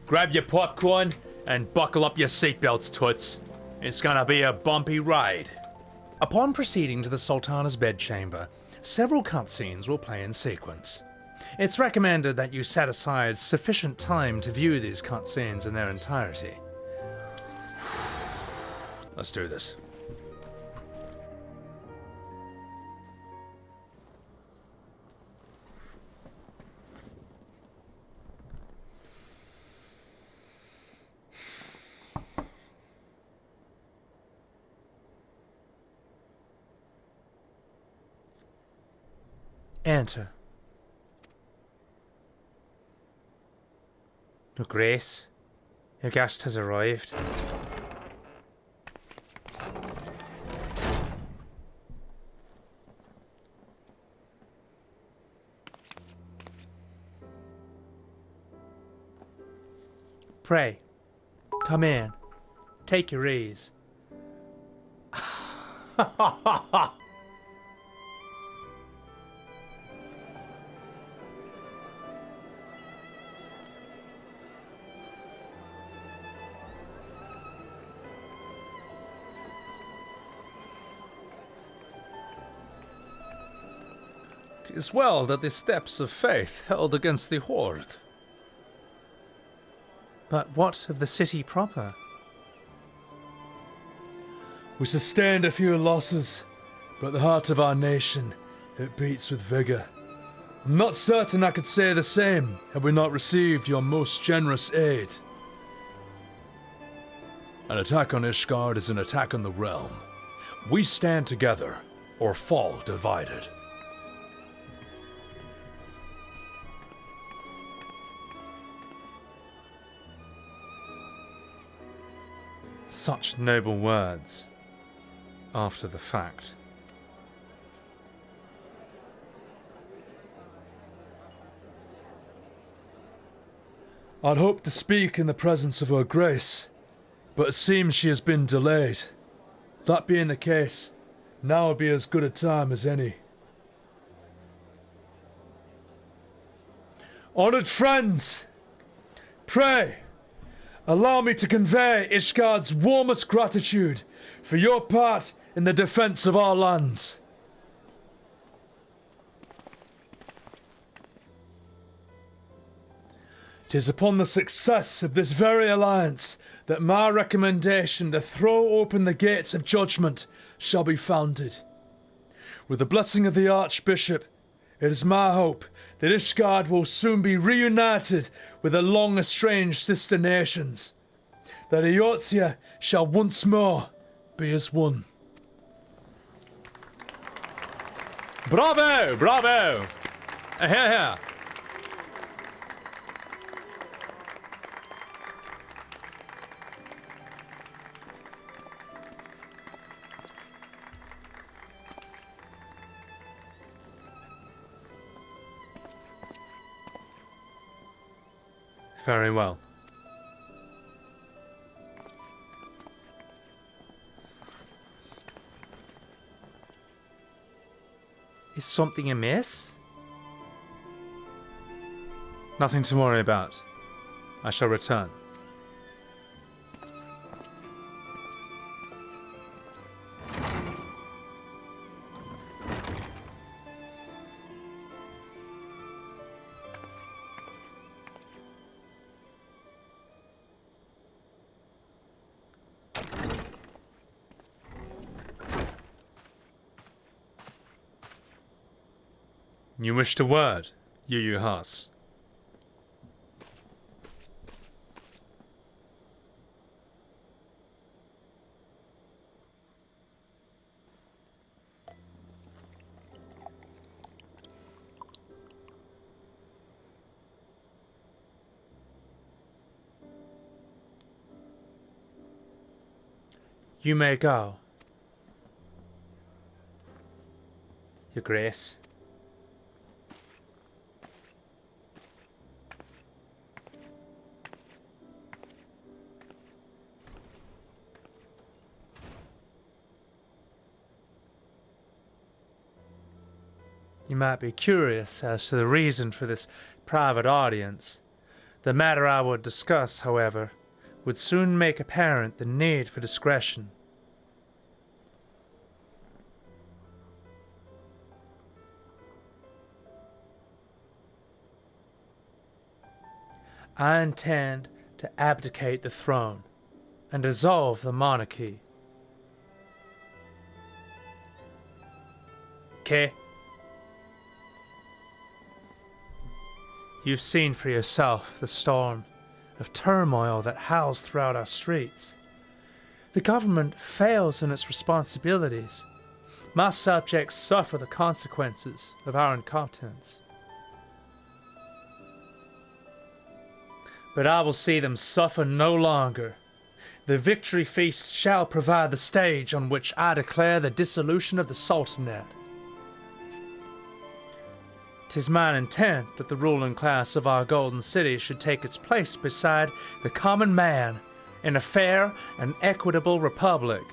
Grab your popcorn and buckle up your seatbelts, toots. It's gonna be a bumpy ride. Upon proceeding to the Sultana's bedchamber, several cutscenes will play in sequence. It's recommended that you set aside sufficient time to view these cutscenes in their entirety. Let's do this. Enter. Your Grace, your guest has arrived. Pray, come in. Take your ease. Tis well that the steps of faith held against the horde. But what of the city proper? We sustained a few losses, but the heart of our nation, it beats with vigour. I'm not certain I could say the same had we not received your most generous aid. An attack on Ishgard is an attack on the realm. We stand together, or fall divided. Such noble words. After the fact. I'd hoped to speak in the presence of her grace, but it seems she has been delayed. That being the case, now would be as good a time as any. Honoured friends, pray, allow me to convey Ishgard's warmest gratitude for your part in the defence of our lands. Tis upon the success of this very alliance that my recommendation to throw open the gates of judgment shall be founded. With the blessing of the Archbishop, it is my hope that Ishgard will soon be reunited with the long-estranged sister nations, that Eorzea shall once more be as one. Bravo! Bravo! Here, here. Very well. Is something amiss? Nothing to worry about. I shall return. You wished a word, Yuyuhase. You may go, Your Grace. You might be curious as to the reason for this private audience. The matter I would discuss, however, would soon make apparent the need for discretion. I intend to abdicate the throne and dissolve the monarchy. Okay? You've seen for yourself the storm of turmoil that howls throughout our streets. The government fails in its responsibilities. My subjects suffer the consequences of our incompetence. But I will see them suffer no longer. The victory feast shall provide the stage on which I declare the dissolution of the Sultanate. 'Tis mine intent that the ruling class of our golden city should take its place beside the common man in a fair and equitable republic.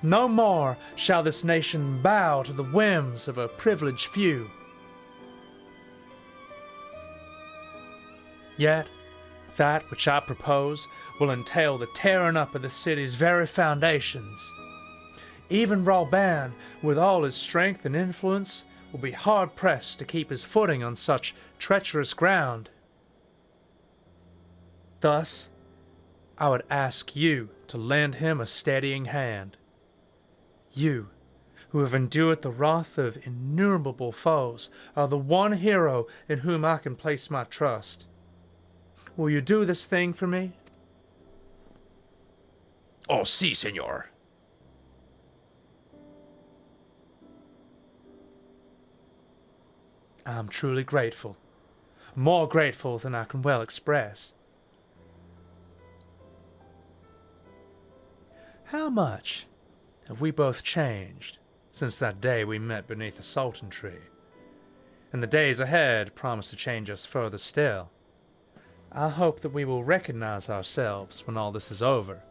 No more shall this nation bow to the whims of a privileged few. Yet, that which I propose will entail the tearing up of the city's very foundations. Even Raubahn, with all his strength and influence, will be hard-pressed to keep his footing on such treacherous ground. Thus, I would ask you to lend him a steadying hand. You, who have endured the wrath of innumerable foes, are the one hero in whom I can place my trust. Will you do this thing for me? Oh, si, senor. I'm truly grateful. More grateful than I can well express. How much have we both changed since that day we met beneath the sultan tree? And the days ahead promise to change us further still. I hope that we will recognize ourselves when all this is over.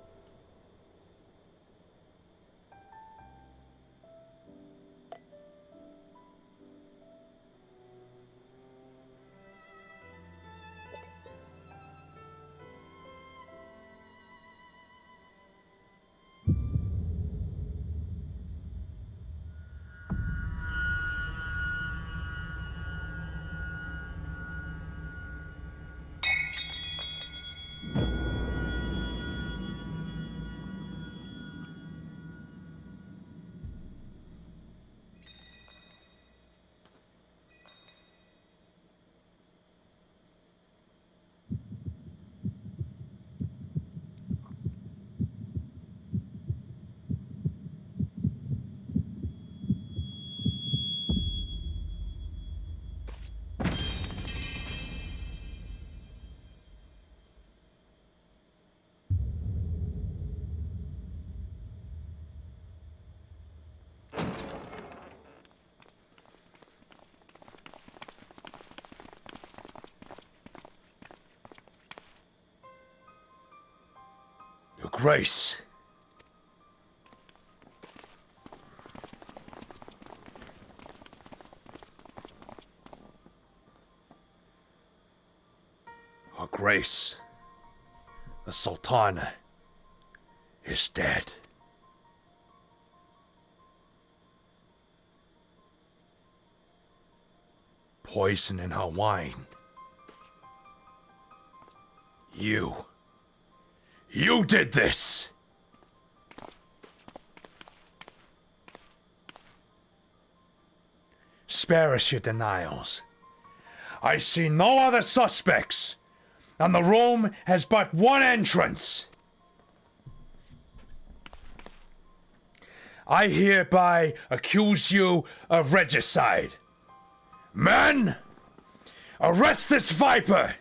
Your Grace. Her Grace, the Sultana, is dead. Poison in her wine. You did this! Spare us your denials. I see no other suspects, and the room has but one entrance. I hereby accuse you of regicide. Men, arrest this viper!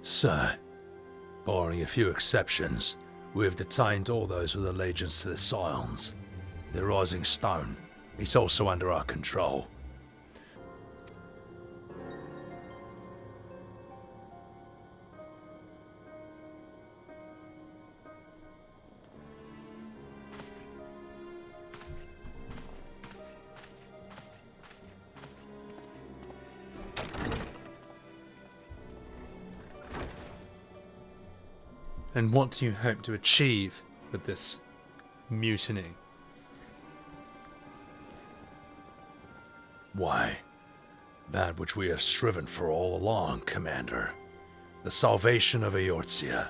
Sir, barring a few exceptions, we have detained all those with allegiance to the Scions. The Rising Stone is also under our control. And what do you hope to achieve with this mutiny? Why, that which we have striven for all along, Commander. The salvation of Eorzea.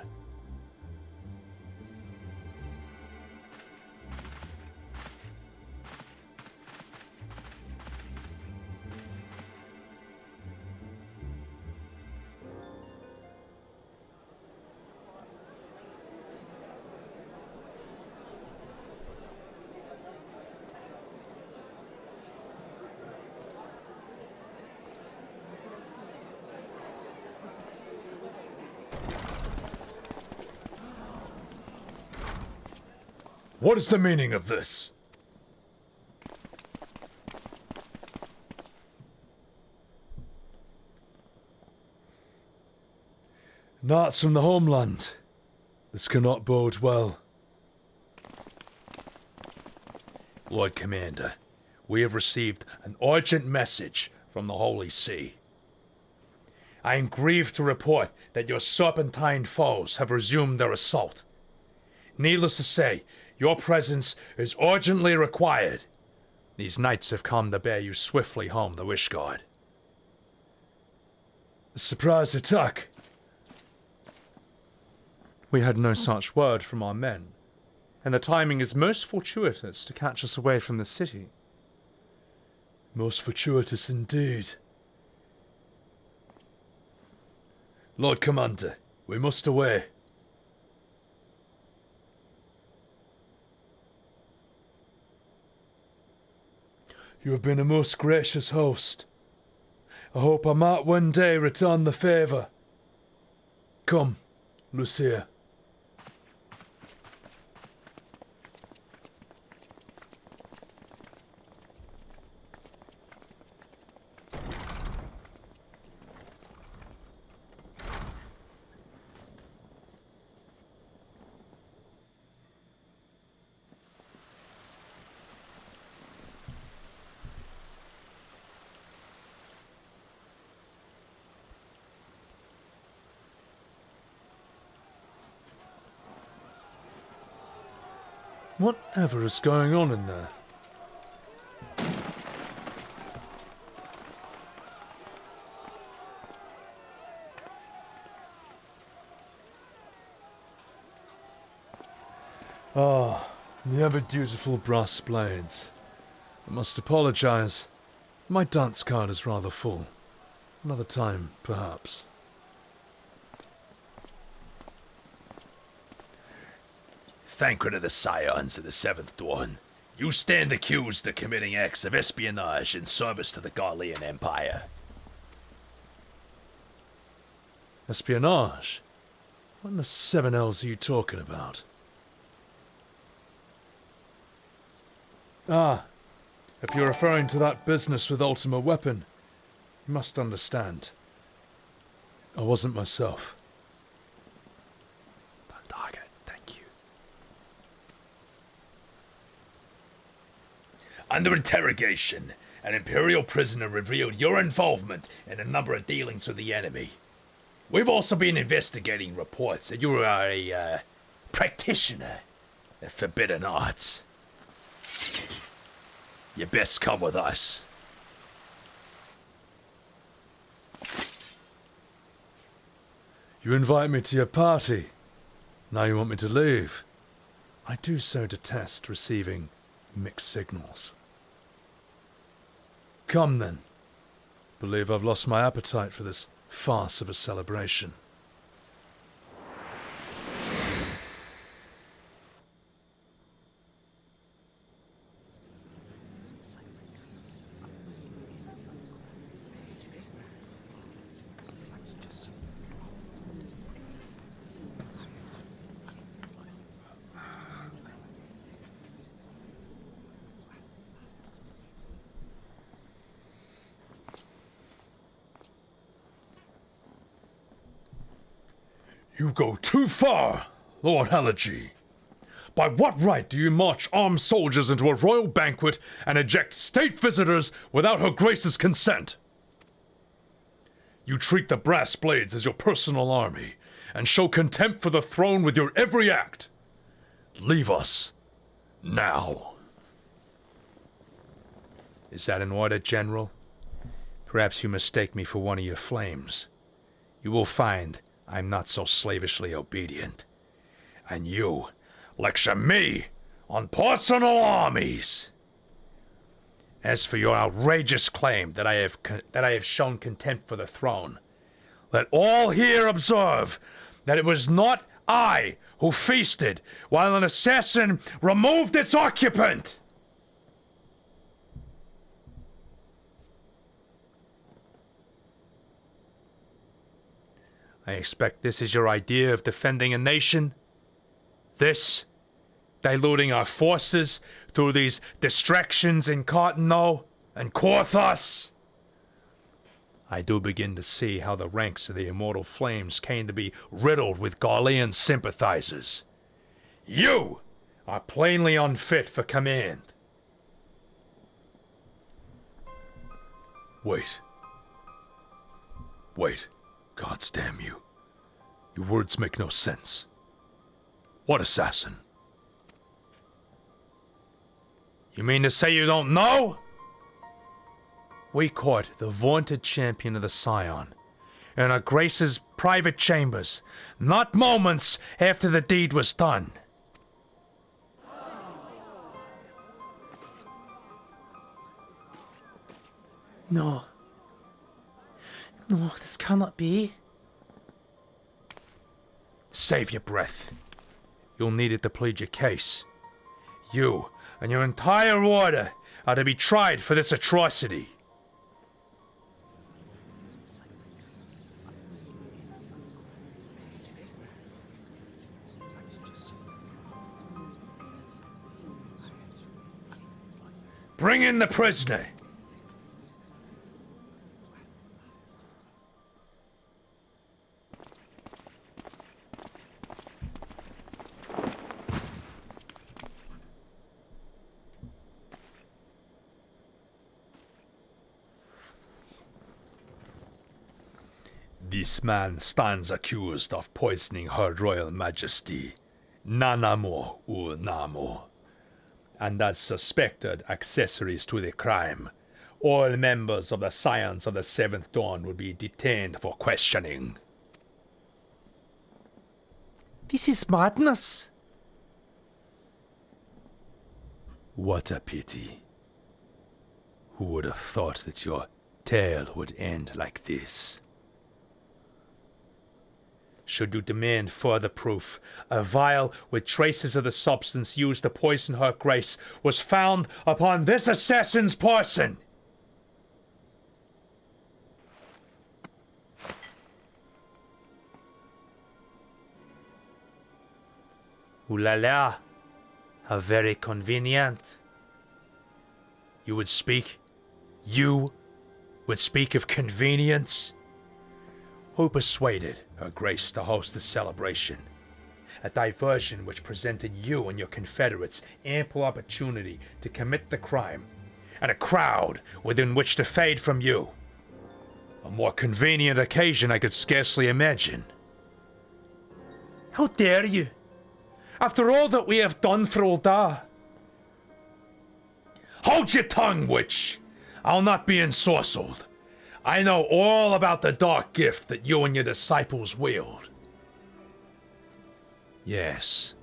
What is the meaning of this? Knights from the homeland. This cannot bode well. Lord Commander, we have received an urgent message from the Holy See. I am grieved to report that your serpentine foes have resumed their assault. Needless to say, your presence is urgently required. These knights have come to bear you swiftly home to Ishgard. A surprise attack? We had no such word from our men, and the timing is most fortuitous to catch us away from the city. Most fortuitous indeed. Lord Commander, we must away. You have been a most gracious host. I hope I might one day return the favour. Come, Lucia. Whatever is going on in there? Ah, the ever dutiful brass blades. I must apologize. My dance card is rather full. Another time, perhaps. Thancred of the Scions of the Seventh Dawn, you stand accused of committing acts of espionage in service to the Garlean Empire. Espionage? What in the seven hells are you talking about? Ah, if you're referring to that business with Ultima Weapon, you must understand. I wasn't myself. Under interrogation, an Imperial prisoner revealed your involvement in a number of dealings with the enemy. We've also been investigating reports that you are a practitioner of forbidden arts. You best come with us. You invite me to your party. Now you want me to leave. I do so detest receiving mixed signals. Come then. Believe I've lost my appetite for this farce of a celebration. You go too far, Lord Teledji. By what right do you march armed soldiers into a royal banquet and eject state visitors without her grace's consent? You treat the brass blades as your personal army, and show contempt for the throne with your every act. Leave us. Now. Is that in order, General? Perhaps you mistake me for one of your flames. You will find I'm not so slavishly obedient. And you lecture me on personal armies. As for your outrageous claim that I have shown contempt for the throne, let all here observe that it was not I who feasted while an assassin removed its occupant. I expect this is your idea of defending a nation? This? Diluting our forces through these distractions in Cartano and Korthos? I do begin to see how the ranks of the Immortal Flames came to be riddled with Garlean sympathizers. You are plainly unfit for command. Wait. Gods damn you. Your words make no sense. What assassin? You mean to say you don't know? We caught the vaunted champion of the Scion in her Grace's private chambers, not moments after the deed was done. No. No, this cannot be. Save your breath. You'll need it to plead your case. You and your entire order are to be tried for this atrocity. Bring in the prisoner. This man stands accused of poisoning Her Royal Majesty, Nanamo or Namo, and as suspected accessories to the crime, all members of the Scions of the Seventh Dawn will be detained for questioning. This is madness. What a pity. Who would have thought that your tale would end like this? Should you demand further proof, a vial with traces of the substance used to poison her Grace was found upon this assassin's person. Ooh la la, how very convenient. You would speak of convenience? Who persuaded Her Grace to host the celebration? A diversion which presented you and your confederates ample opportunity to commit the crime, and a crowd within which to fade from you. A more convenient occasion I could scarcely imagine. How dare you? After all that we have done for Ul'dah. Hold your tongue, witch! I'll not be ensorcelled. I know all about the dark gift that you and your disciples wield. Yes,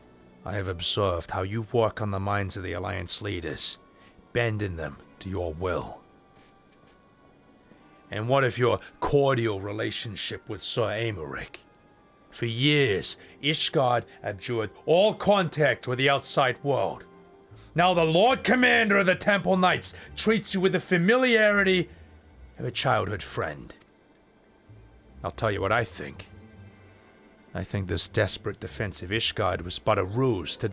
I have observed how you work on the minds of the Alliance leaders, bending them to your will. And what of your cordial relationship with Sir Aymeric? For years, Ishgard abjured all contact with the outside world. Now the Lord Commander of the Temple Knights treats you with the familiarity of a childhood friend. I'll tell you what I think. I think this desperate defense of Ishgard was but a ruse to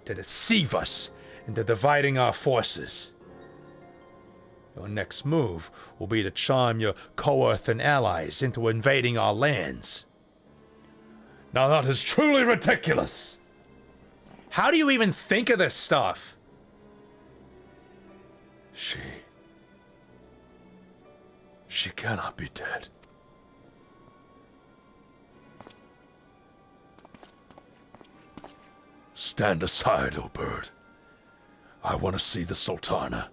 deceive us into dividing our forces. Your next move will be to charm your Coerthan allies into invading our lands. Now that is truly ridiculous! How do you even think of this stuff? She cannot be dead. Stand aside, Ilberd. I want to see the Sultana.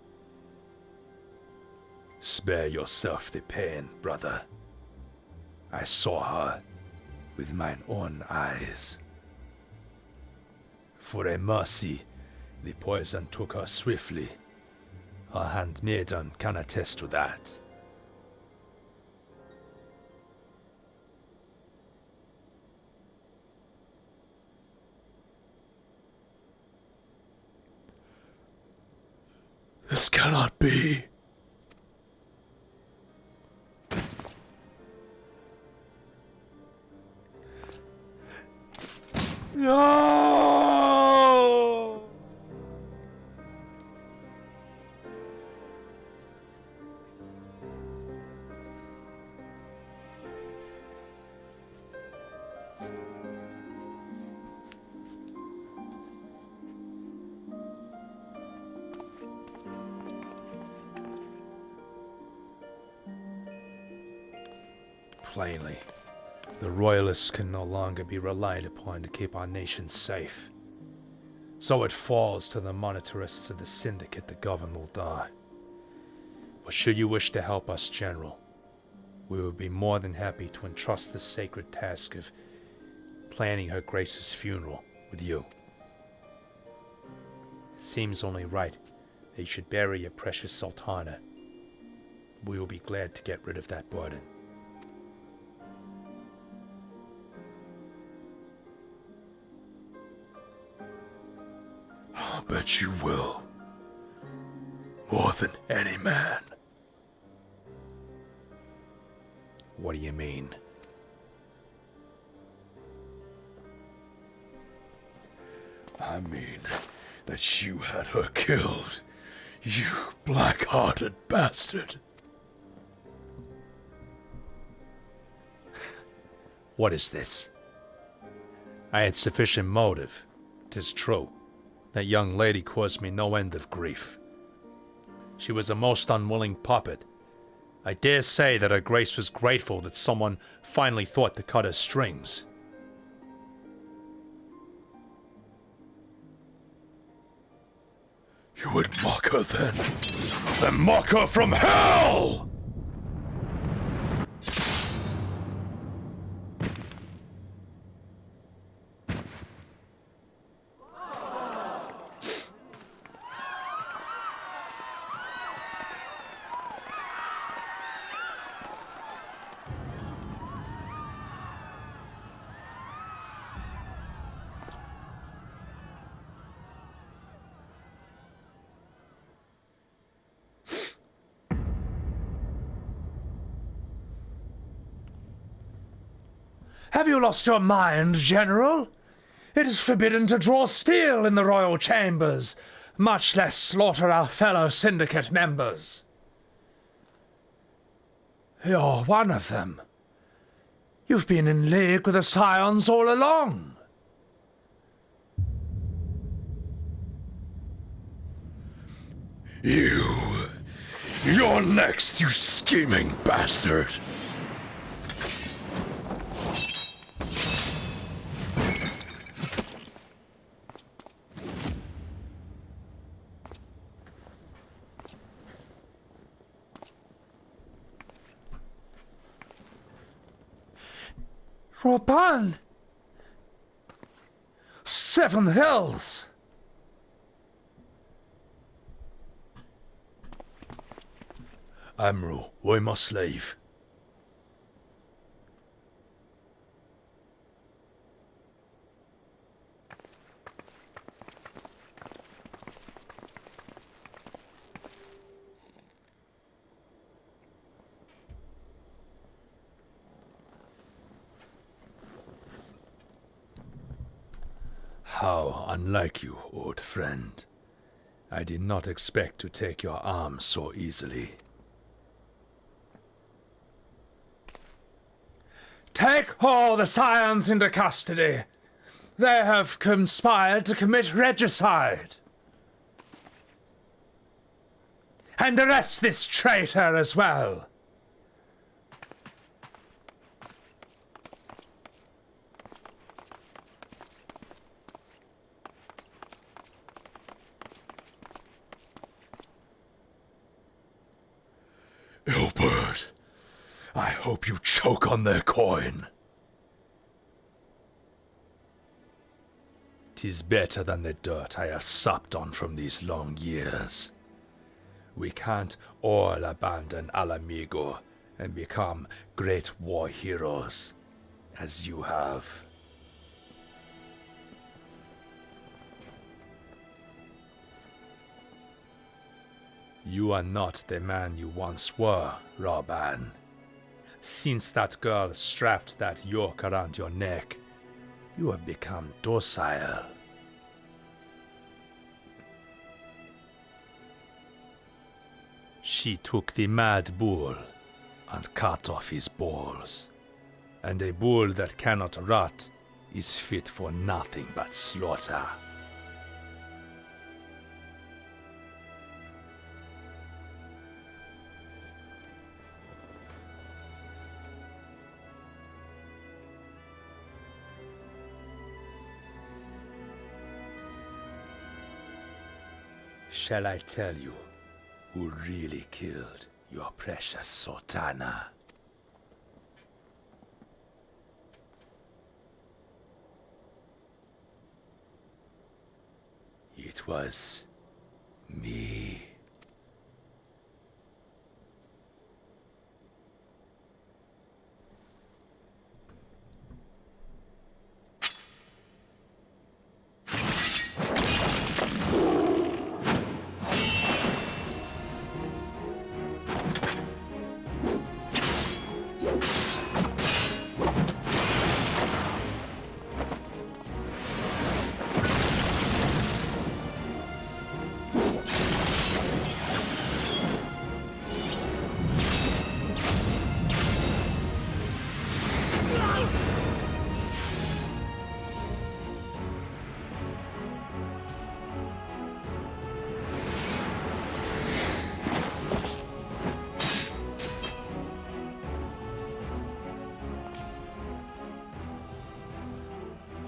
Spare yourself the pain, brother. I saw her with mine own eyes. For a mercy, the poison took her swiftly. Her handmaiden can attest to that. This cannot be. No! Plainly, the Royalists can no longer be relied upon to keep our nation safe. So it falls to the monetarists of the Syndicate to govern Loldar. But should you wish to help us, General, we would be more than happy to entrust the sacred task of planning Her Grace's funeral with you. It seems only right that you should bury your precious Sultana. We will be glad to get rid of that burden. I'll bet you will. More than any man. What do you mean? I mean that you had her killed. You black-hearted bastard. What is this? I had sufficient motive, 'tis true. That young lady caused me no end of grief. She was a most unwilling puppet. I dare say that Her Grace was grateful that someone finally thought to cut her strings. You would mock her then? Then mock her from hell! Have you lost your mind, General? It is forbidden to draw steel in the royal chambers, much less slaughter our fellow syndicate members. You're one of them. You've been in league with the Scions all along. You're next, you scheming bastard! Raubahn! 7 Hills! Admiral, we must leave. How unlike you, old friend. I did not expect to take your arm so easily. Take all the scions into custody. They have conspired to commit regicide. And arrest this traitor as well. Ilberd, I hope you choke on their coin. 'Tis better than the dirt I have supped on from these long years. We can't all abandon Al Amigo and become great war heroes, as you have. You are not the man you once were, Raubahn. Since that girl strapped that yoke around your neck, you have become docile. She took the mad bull and cut off his balls. And a bull that cannot rot is fit for nothing but slaughter. Shall I tell you who really killed your precious Sultana? It was me.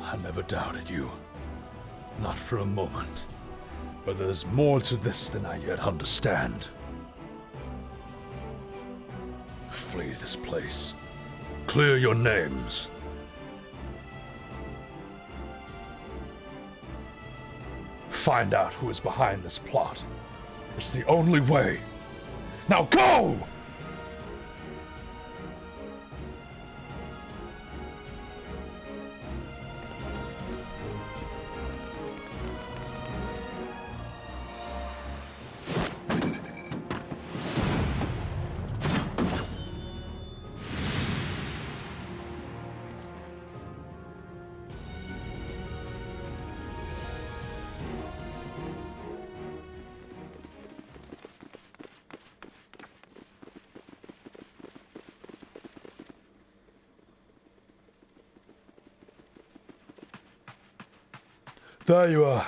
I never doubted you. Not for a moment. But there's more to this than I yet understand. Flee this place. Clear your names. Find out who is behind this plot. It's the only way. Now go! There you are.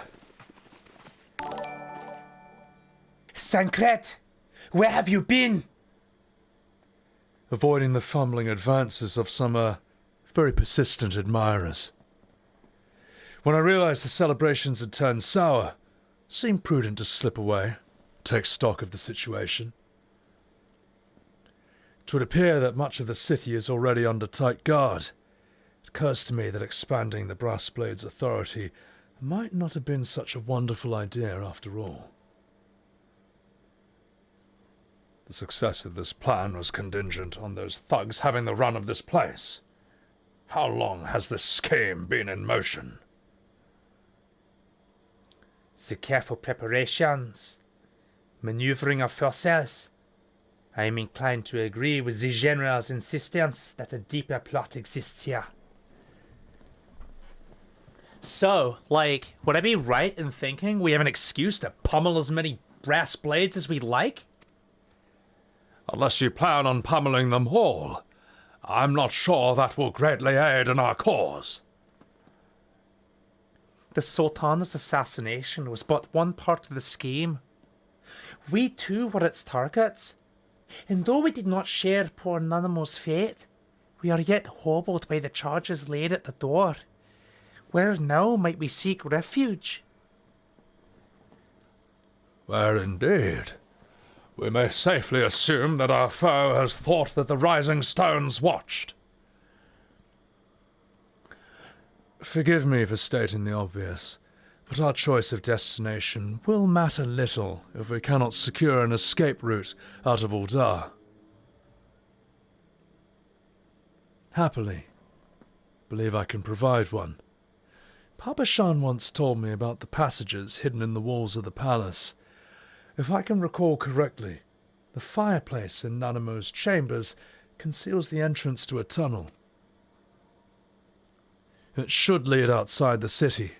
Thancred, where have you been? Avoiding the fumbling advances of some, very persistent admirers. When I realized the celebrations had turned sour, it seemed prudent to slip away, take stock of the situation. It would appear that much of the city is already under tight guard. It occurs to me that expanding the Brassblade's authority might not have been such a wonderful idea after all. The success of this plan was contingent on those thugs having the run of this place. How long has this scheme been in motion? The careful preparations, maneuvering of forces. I am inclined to agree with the General's insistence that a deeper plot exists here. So, like, would I be right in thinking we have an excuse to pummel as many brass blades as we like? Unless you plan on pummeling them all, I'm not sure that will greatly aid in our cause. The Sultan's assassination was but one part of the scheme. We too were its targets, and though we did not share poor Nanamo's fate, we are yet hobbled by the charges laid at the door. Where now might we seek refuge? Where indeed? We may safely assume that our foe has thought that the Rising Stones watched. Forgive me for stating the obvious, but our choice of destination will matter little if we cannot secure an escape route out of Uldar. Happily, believe I can provide one. Papa Shan once told me about the passages hidden in the walls of the palace. If I can recall correctly, the fireplace in Nanamo's chambers conceals the entrance to a tunnel. It should lead outside the city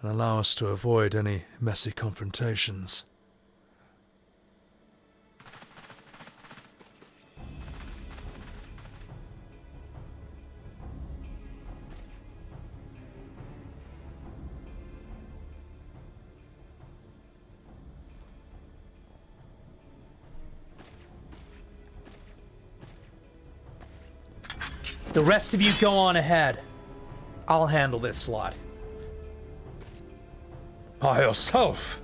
and allow us to avoid any messy confrontations. The rest of you go on ahead. I'll handle this lot. By yourself?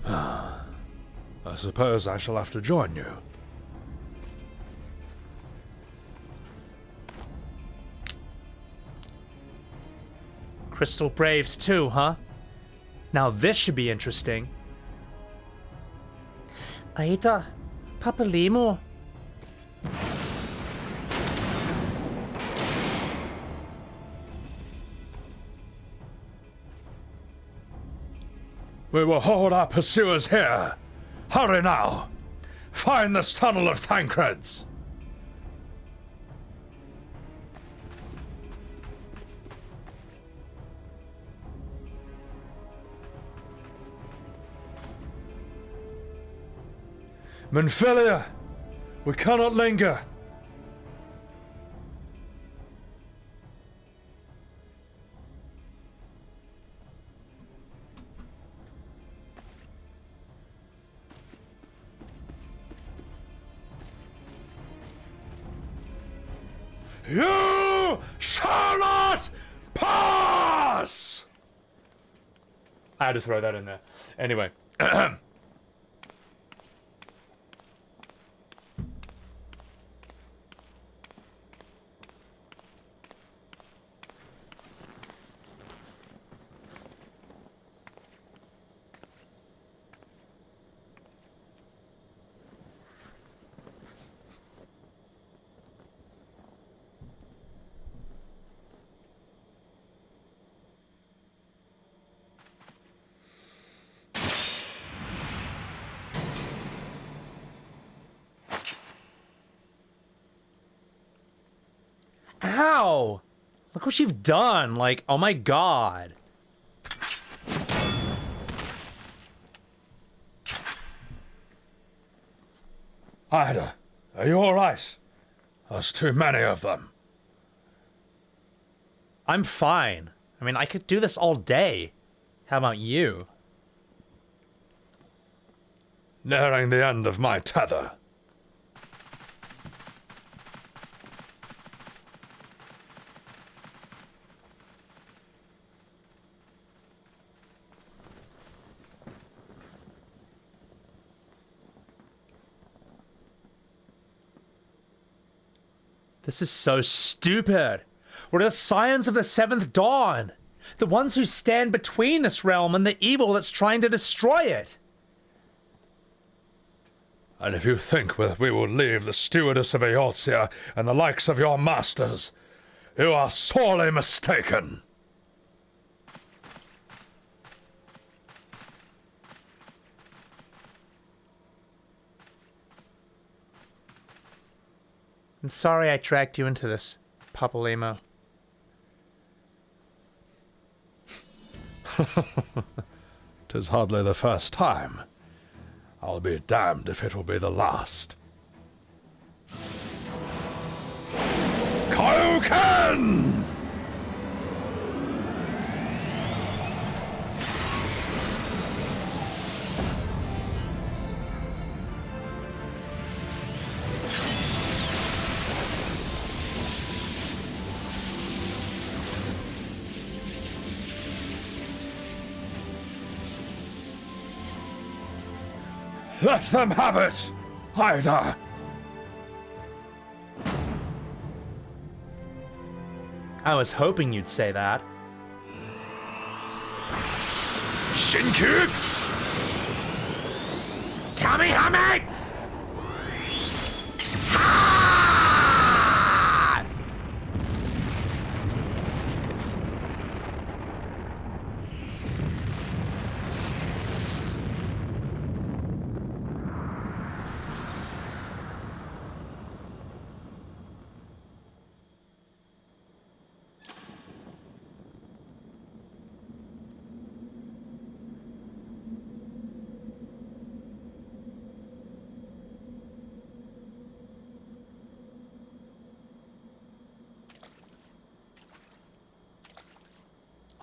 I suppose I shall have to join you. Crystal Braves too, huh? Now this should be interesting. Aida, Papalymo. We will hold our pursuers here. Hurry now. Find this tunnel of Thancred's. Minfilia, we cannot linger. You shall not pass! I had to throw that in there. Anyway. Ow! Look what you've done! Like, oh my god. Ida, are you alright? There's too many of them. I'm fine. I mean, I could do this all day. How about you? Nearing the end of my tether. This is so stupid. We're the Scions of the Seventh Dawn. The ones who stand between this realm and the evil that's trying to destroy it. And if you think that we will leave the stewardess of Eorzea and the likes of your masters, you are sorely mistaken. I'm sorry I dragged you into this, Papalymo. 'Tis hardly the first time. I'll be damned if it will be the last. Kaioken! Let them have it! Ida! I was hoping you'd say that. Shinku! Kamehame!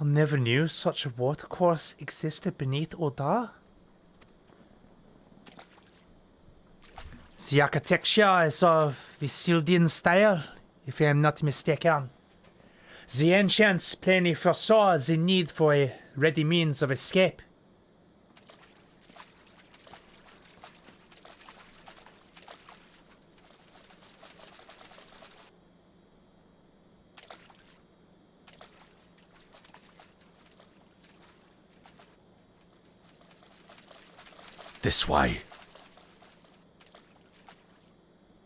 I never knew such a watercourse existed beneath Oda. The architecture is of the Sildian style, if I am not mistaken. The ancients plainly foresaw the need for a ready means of escape. This way.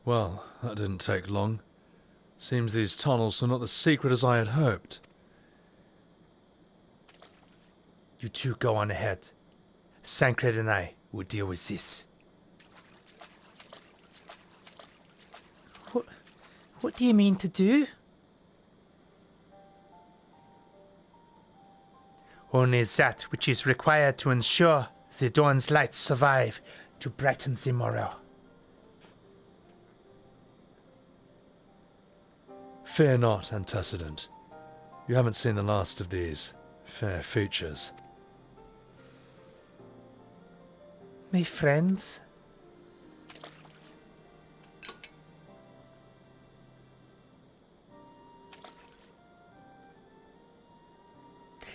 Well, that didn't take long. Seems these tunnels are not as secret as I had hoped. You two go on ahead. Thancred and I will deal with this. What do you mean to do? Only that which is required to ensure the dawn's light survive to brighten the morrow. Fear not, antecedent. You haven't seen the last of these fair features. My friends?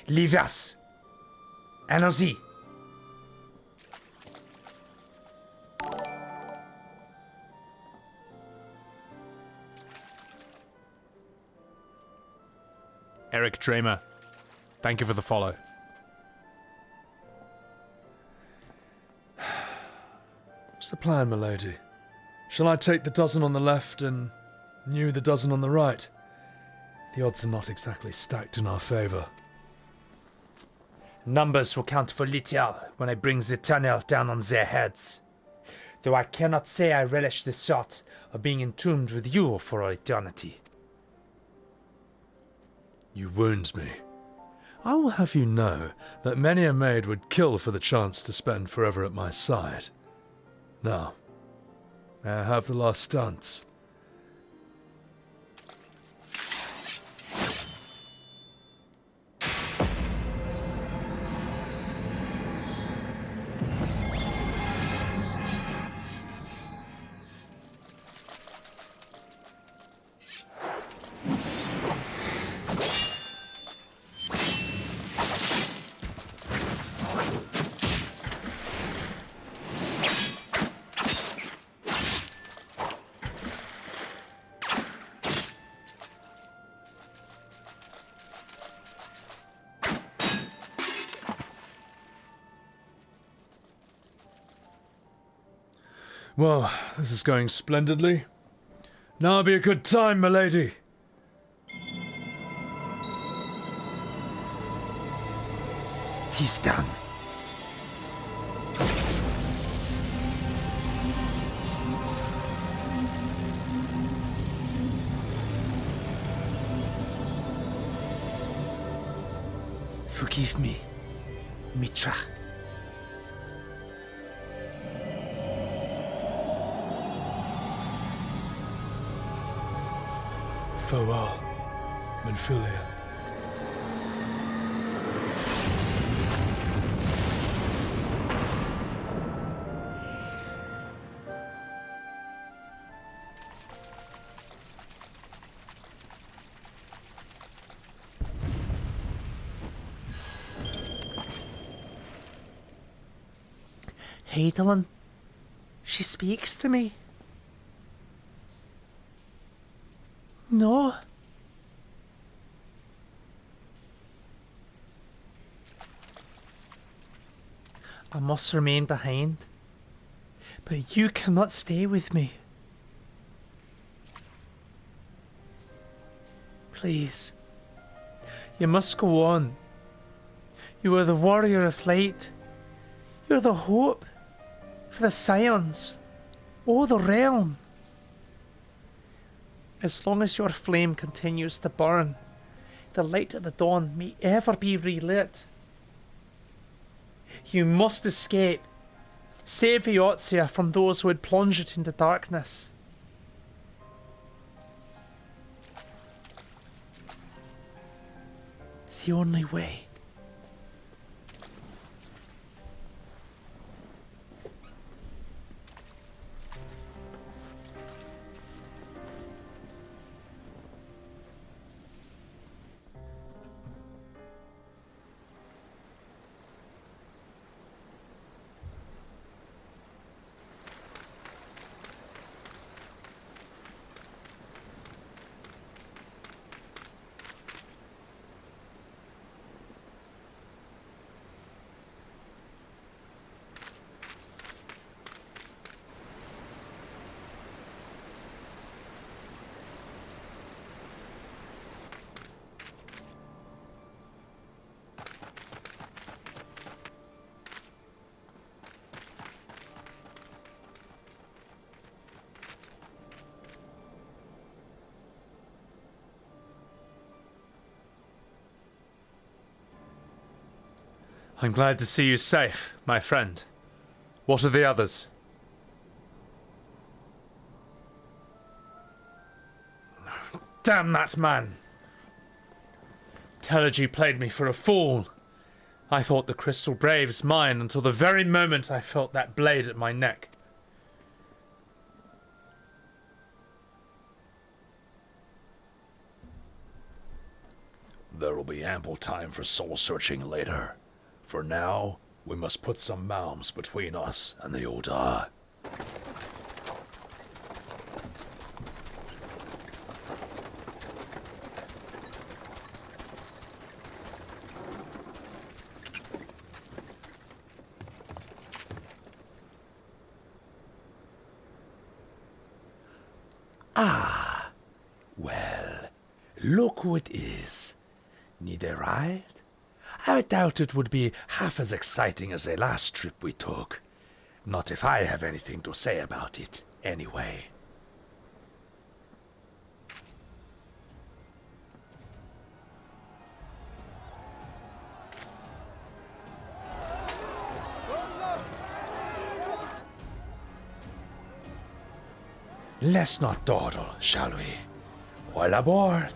Leave us! Allons-y! Eric Dreamer, thank you for the follow. What's the plan, milady? Shall I take the dozen on the left and you the dozen on the right? The odds are not exactly stacked in our favour. Numbers will count for little when I bring the tunnel down on their heads. Though I cannot say I relish the thought of being entombed with you for all eternity. You wound me. I will have you know that many a maid would kill for the chance to spend forever at my side. Now, may I have the last dance? Well, this is going splendidly. Now be a good time, milady. Tis done. Forgive me, Mitra. Farewell, Minfilia. Hydaelyn, she speaks to me. No. I must remain behind, but you cannot stay with me. Please, you must go on. You are the warrior of light. You're the hope for the scions. Oh, the realm. As long as your flame continues to burn, the light at the dawn may ever be relit. You must escape. Save Eotia from those who would plunge it into darkness. It's the only way. I'm glad to see you safe, my friend. What are the others? Damn that man! Teledji played me for a fool. I thought the Crystal Brave's mine until the very moment I felt that blade at my neck. There will be ample time for soul-searching later. For now, we must put some malms between us and the Oda. Ah, well, look who it is. Need a ride? I doubt it would be half as exciting as the last trip we took. Not if I have anything to say about it, anyway. Let's not dawdle, shall we? All aboard!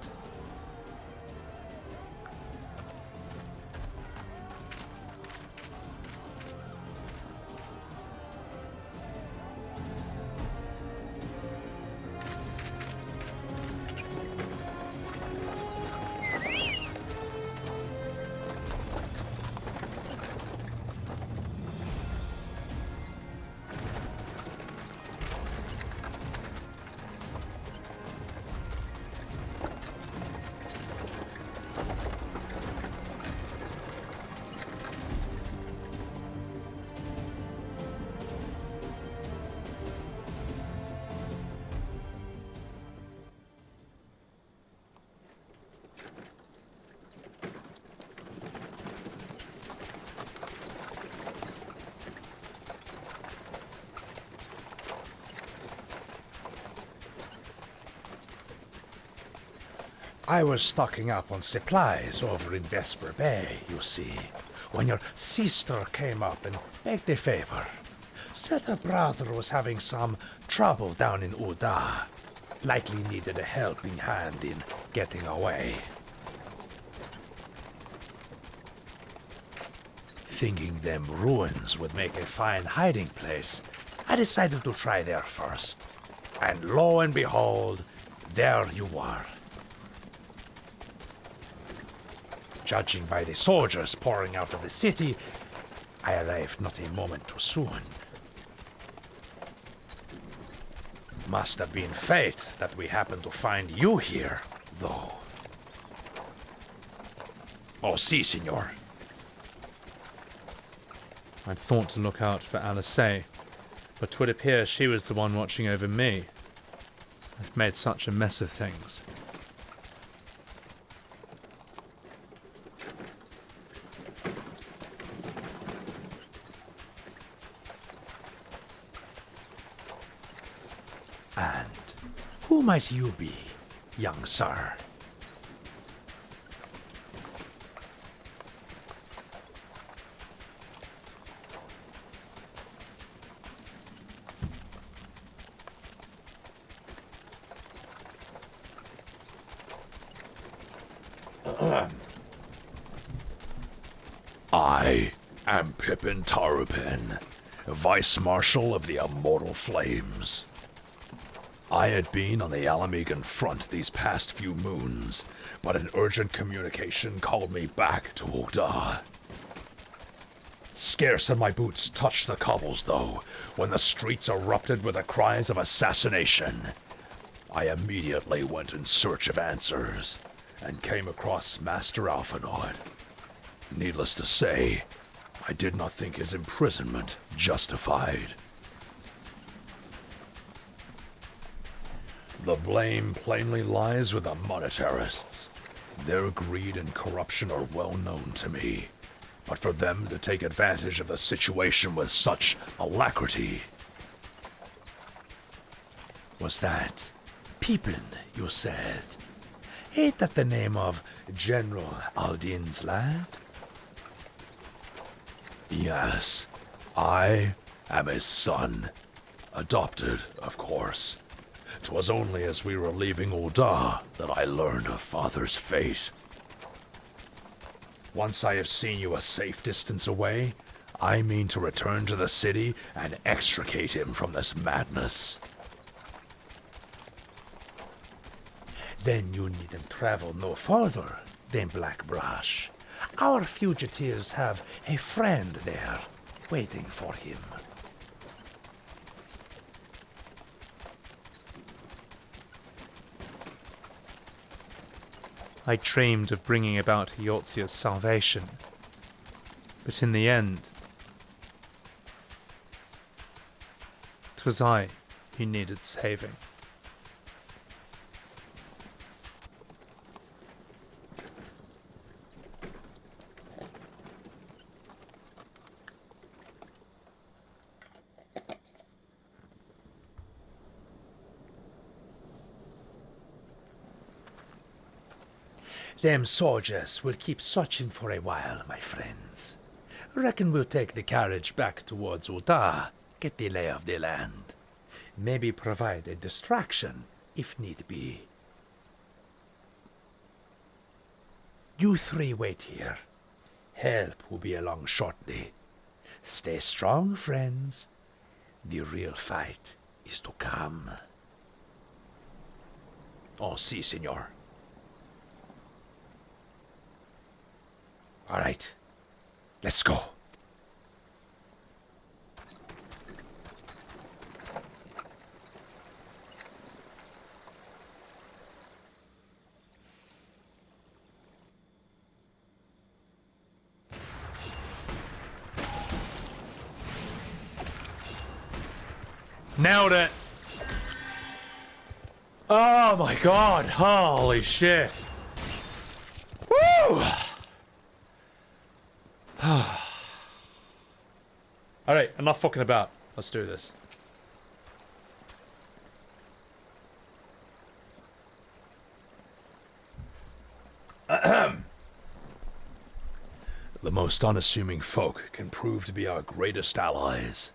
I was stocking up on supplies over in Vesper Bay, you see, when your sister came up and begged a favor. Said her brother was having some trouble down in Uda. likely needed a helping hand in getting away. Thinking them ruins would make a fine hiding place, I decided to try there first. And lo and behold, there you are. Judging by the soldiers pouring out of the city, I arrived not a moment too soon. Must have been fate that we happened to find you here, though. Oh, si, senor. I'd thought to look out for Alice, but 'twould appear she was the one watching over me. I've made such a mess of things. And who might you be, young sir? I am Pippin Tarupin, Vice Marshal of the Immortal Flames. I had been on the Alamegan front these past few moons, but an urgent communication called me back to Oda. Scarce had my boots touched the cobbles, though, when the streets erupted with the cries of assassination. I immediately went in search of answers, and came across Master Alphinaud. Needless to say, I did not think his imprisonment justified. The blame plainly lies with the monetarists. Their greed and corruption are well known to me, but for them to take advantage of the situation with such alacrity... Was that Pippin, you said? Ain't that the name of General Aldin's lad? Yes, I am his son. Adopted, of course. 'Twas only as we were leaving Oda that I learned of father's fate. Once I have seen you a safe distance away, I mean to return to the city and extricate him from this madness. Then you needn't travel no farther than Blackbrush. Our fugitives have a friend there, waiting for him. I dreamed of bringing about Yotzia's salvation, but in the end, 'twas I who needed saving. Them soldiers will keep searching for a while, my friends. Reckon we'll take the carriage back towards Oda, get the lay of the land. Maybe provide a distraction, if need be. You three wait here. Help will be along shortly. Stay strong, friends. The real fight is to come. Oh, si, senor. All right, let's go. Nailed it! Oh my god, holy shit. Woo! Alright, enough fucking about. Let's do this. The most unassuming folk can prove to be our greatest allies.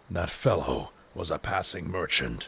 That fellow was a passing merchant,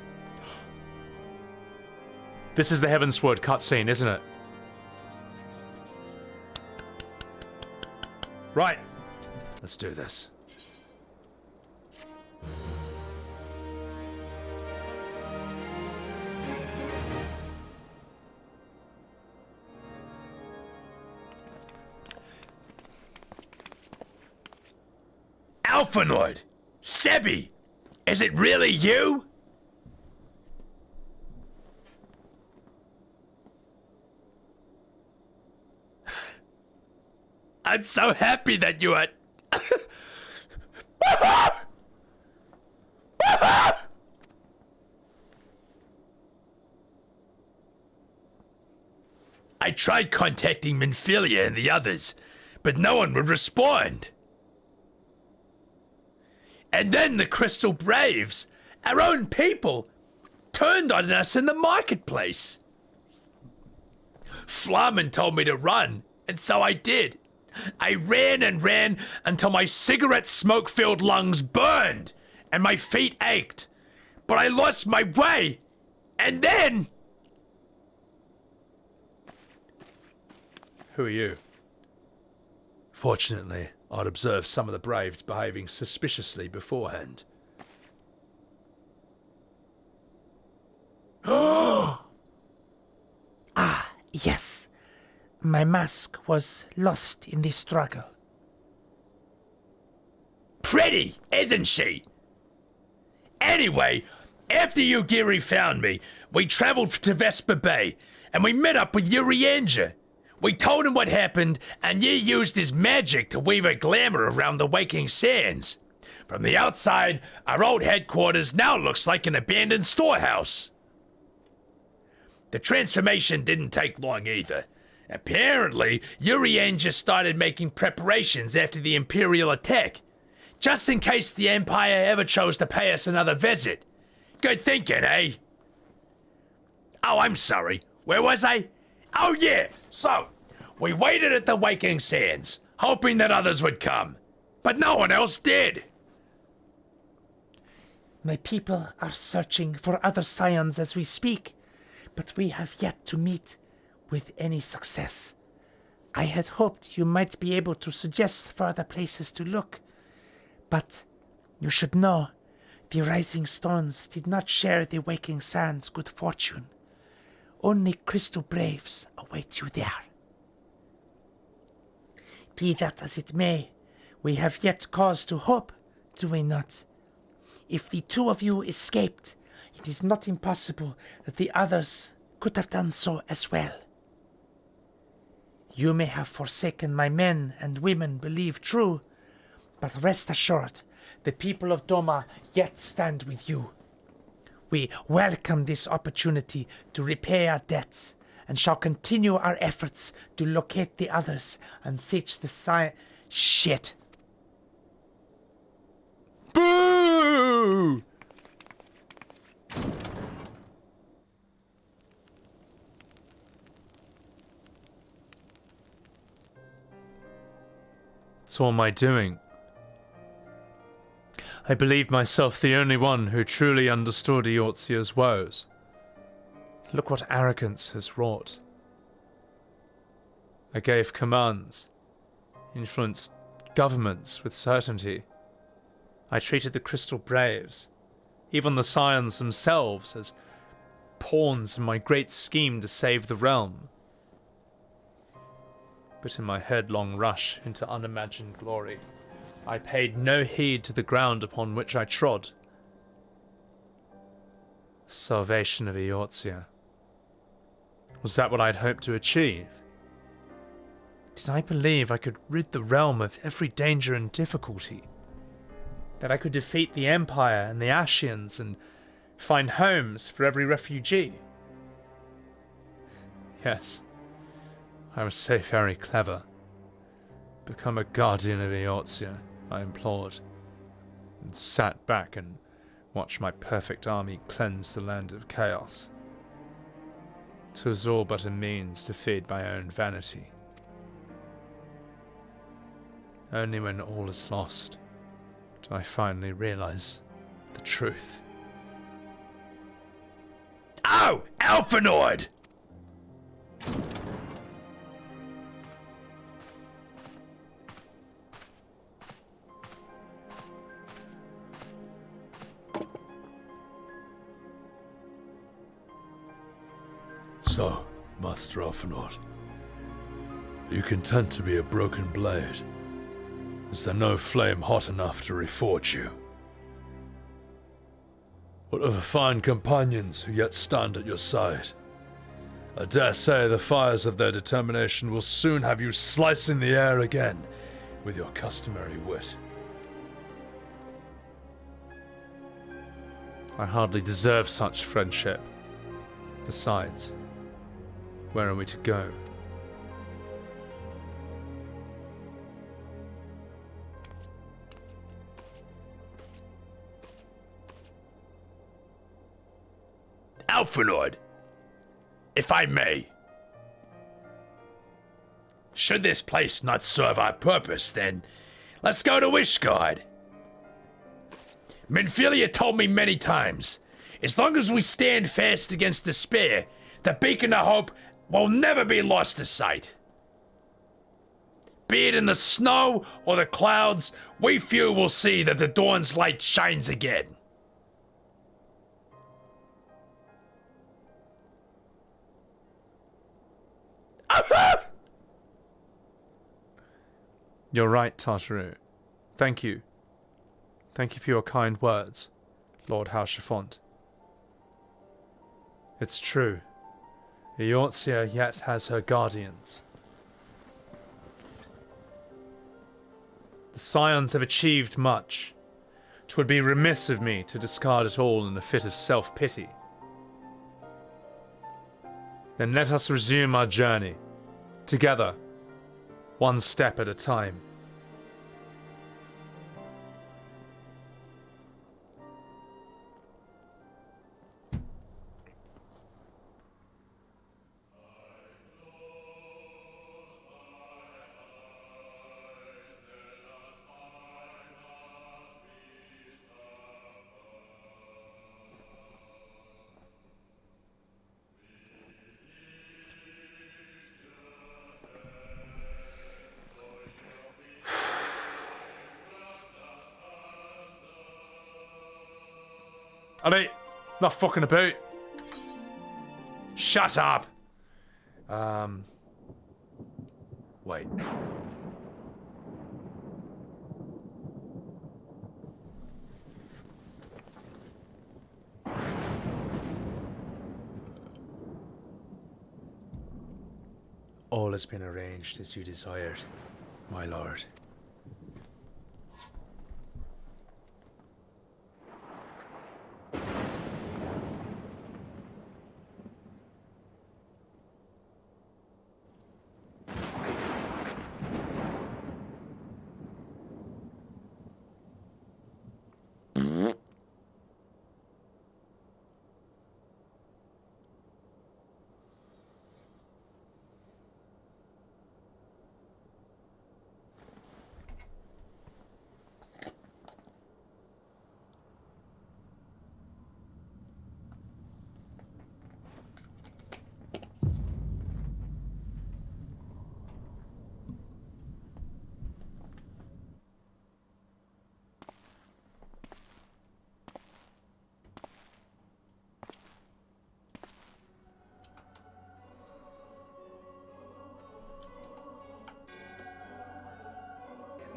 This is the Heavensward cutscene, isn't it? Right. Let's do this. Alphinaud! Sebby! Is it really you? I'm so happy that you are... I tried contacting Minfilia and the others, but no one would respond. And then the Crystal Braves, our own people, turned on us in the marketplace. Flamen told me to run, and so I did. I ran and ran until my cigarette smoke-filled lungs burned and my feet ached. But I lost my way, and then... Who are you? Fortunately, I'd observed some of the Braves behaving suspiciously beforehand. Yes. My mask was lost in the struggle. Pretty, isn't she? Anyway, after Yugiri found me, we traveled to Vesper Bay, and we met up with Yuyuhase. We told him what happened, and Yi used his magic to weave a glamour around the Waking Sands. From the outside, our old headquarters now looks like an abandoned storehouse. The transformation didn't take long either. Apparently, Yuyuhase started making preparations after the Imperial attack, just in case the Empire ever chose to pay us another visit. Good thinking, eh? Oh, I'm sorry. Where was I? Oh yeah, so, we waited at the Waking Sands, hoping that others would come. But no one else did. My people are searching for other scions as we speak, but we have yet to meet with any success. I had hoped you might be able to suggest further places to look, but you should know, the Rising Stones did not share the Waking Sands' good fortune. Only Crystal Braves await you there. Be that as it may, we have yet cause to hope, do we not? If the two of you escaped, it is not impossible that the others could have done so as well. You may have forsaken my men and women believe true, but rest assured, the people of Doma yet stand with you. We welcome this opportunity to repay our debts, and shall continue our efforts to locate the others and search the shit. Boo! It's all my doing. I believed myself the only one who truly understood Eorzea's woes. Look what arrogance has wrought. I gave commands, influenced governments with certainty. I treated the Crystal Braves, even the Scions themselves, as pawns in my great scheme to save the realm. But in my headlong rush into unimagined glory, I paid no heed to the ground upon which I trod. Salvation of Eorzea. Was that what I'd hoped to achieve? Did I believe I could rid the realm of every danger and difficulty? That I could defeat the Empire and the Ashians and find homes for every refugee? Yes, I was so very clever. Become a guardian of Eorzea, I implored, and sat back and watched my perfect army cleanse the land of chaos. 'Twas all but a means to feed my own vanity. Only when all is lost do I finally realize the truth. No! Alphinaud! So, Master Alphinaud, are you content to be a broken blade? Is there no flame hot enough to reforge you? What of the fine companions who yet stand at your side? I dare say the fires of their determination will soon have you slicing the air again with your customary wit. I hardly deserve such friendship. Besides, where are we to go? Alphinaud, if I may. Should this place not serve our purpose, then let's go to Yshtola. Minfilia told me many times, as long as we stand fast against despair, the beacon of hope will never be lost to sight. Be it in the snow or the clouds, we few will see that the dawn's light shines again. You're right, Tartaru. Thank you. Thank you for your kind words, Lord Haurchefant. It's true. Eorzea yet has her guardians. The Scions have achieved much. 'Twould be remiss of me to discard it all in a fit of self-pity. Then let us resume our journey, together, one step at a time. Allez, not fucking about. Shut up! Wait. All has been arranged as you desired, my lord.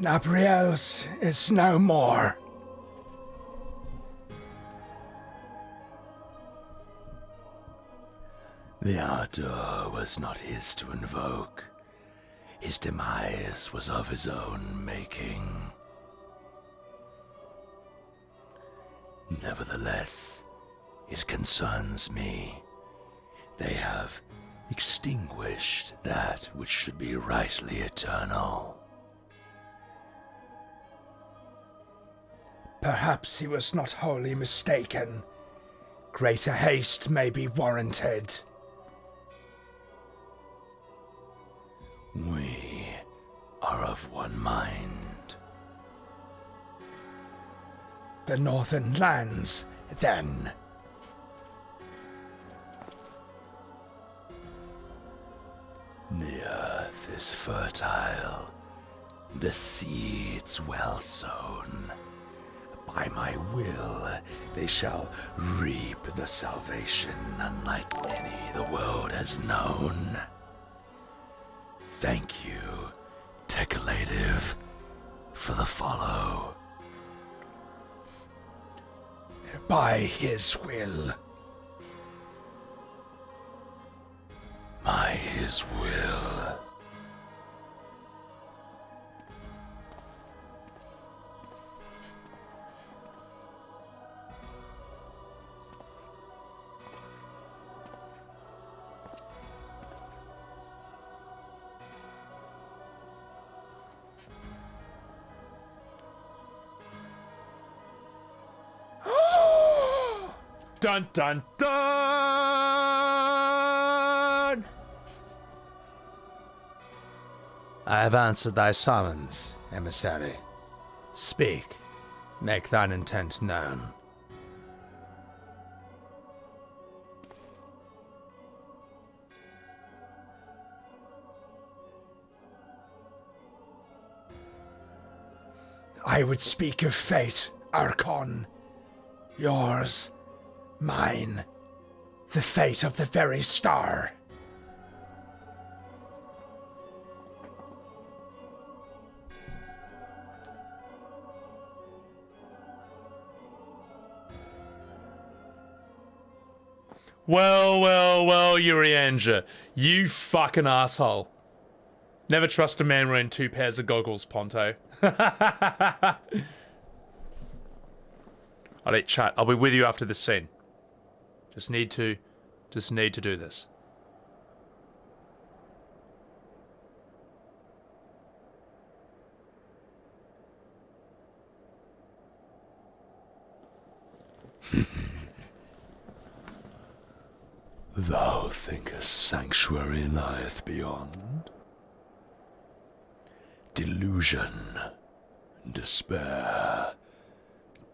Nabriels is no more. The ardor was not his to invoke. His demise was of his own making. Nevertheless, it concerns me. They have extinguished that which should be rightly eternal. Perhaps he was not wholly mistaken. Greater haste may be warranted. We are of one mind. The northern lands, then. is fertile, the seeds well sown. By my will, they shall reap the salvation unlike any the world has known. Thank you, Tekalative, for the follow. By his will. By his will. Dun dun dun! I have answered thy summons, emissary. Speak, make thine intent known. I would speak of fate, Archon. Yours, mine, the fate of the very star. Well, Yuyuhase, you fucking asshole. Never trust a man wearing 2 pairs of goggles, Ponto. Alright, chat. I'll be with you after this scene. Just need to do this. Thou thinkest sanctuary lieth beyond? Delusion, despair,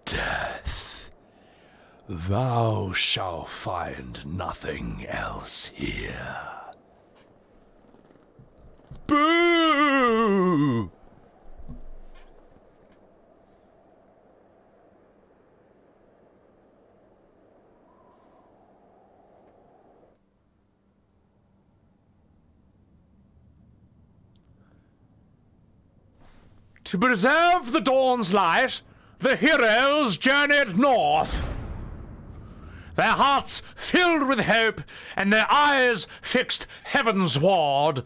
death. Thou shalt find nothing else here. Boo! To preserve the dawn's light, the heroes journeyed north. Their hearts filled with hope and their eyes fixed heaven's ward.